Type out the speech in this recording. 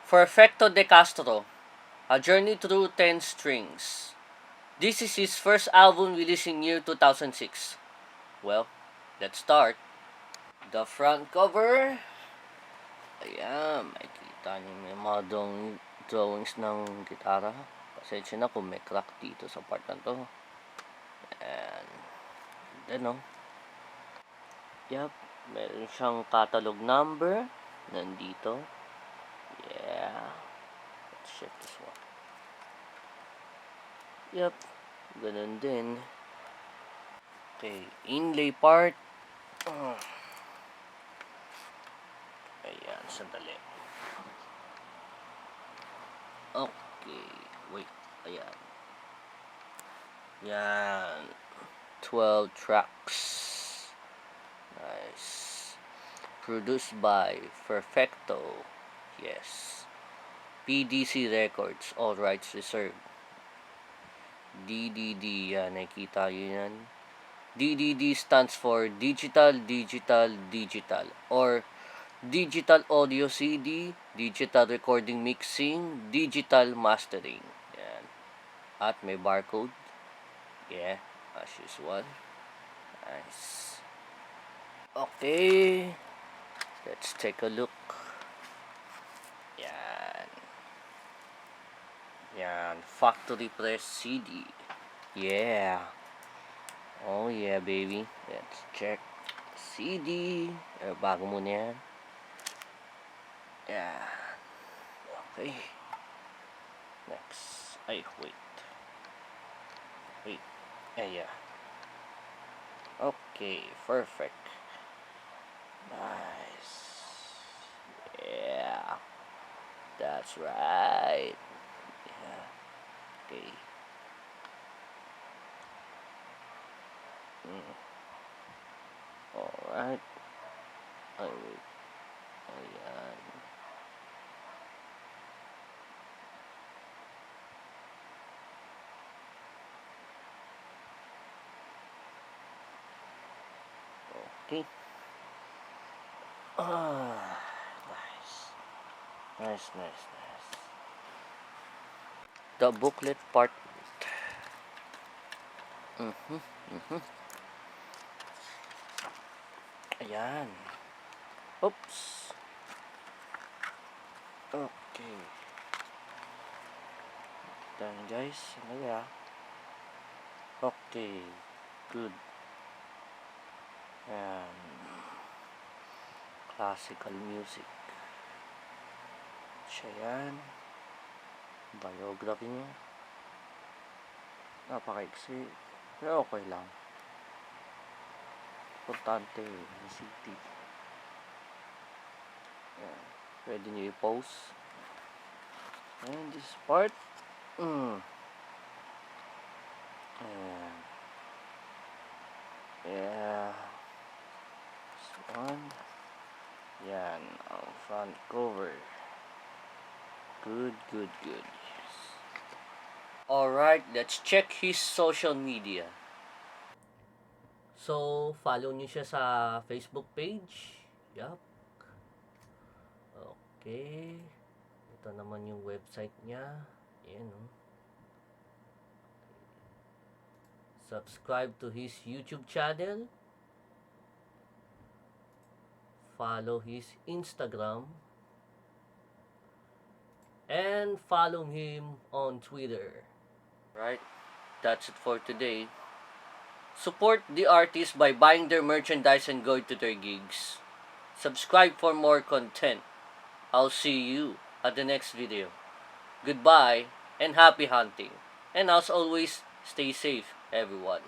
Perfecto De Castro, A Journey Through 10 Strings. This is his first album released in year 2006. Well, let's start. The front cover. Ayan, makikita niyo may mga drawings ng gitara. Pasensya na kung may crack dito sa part na to. And then, Yup, meron siyang catalog number. Nandito. Yeah. Let's check this one. Yup, ganun din. Okay, inlay part. Ayan, sandali. Okay, wait. Ayan. Yan. 12 tracks. Nice. Produced by Perfecto. Yes. PDC Records. All rights reserved. DDD. Yan, nakikita yun yan. DDD stands for Digital, Digital, Digital. Or Digital Audio CD, Digital Recording Mixing, Digital Mastering. Yan. At may barcode. Yeah, as usual. Nice. Okay. Let's take a look. Yan. Yan. Factory press CD. Yeah. Oh yeah, baby. Let's check. CD. Bago muna yan. Yeah. Okay. Next. Ay, wait. Yeah. Okay, perfect. Nice. Yeah. That's right. Yeah. Okay. Alright. Ay, wait. Ayan. Okay. Nice. Nice. The booklet part. Ayan. Oops. Okay. Done, guys. Ayan. Okay. Good. Ayan. Classical music. Siya yan. Biography niya. Napakaiksi. Pero okay lang. Importante yung city. Ayan. Pwede nyo i-post. And this part. Ayan. Yeah. This one. Yan. Ang front cover. Good. Alright, let's check his social media. So, follow niyo siya sa Facebook page. Yup. Okay. Ito naman yung website niya. Ayan, Subscribe to his YouTube channel. Follow his Instagram. And follow him on Twitter. Right? That's it for today. Support the artists by buying their merchandise and going to their gigs. Subscribe for more content. I'll see you at the next video. Goodbye and happy hunting. And as always, stay safe, everyone.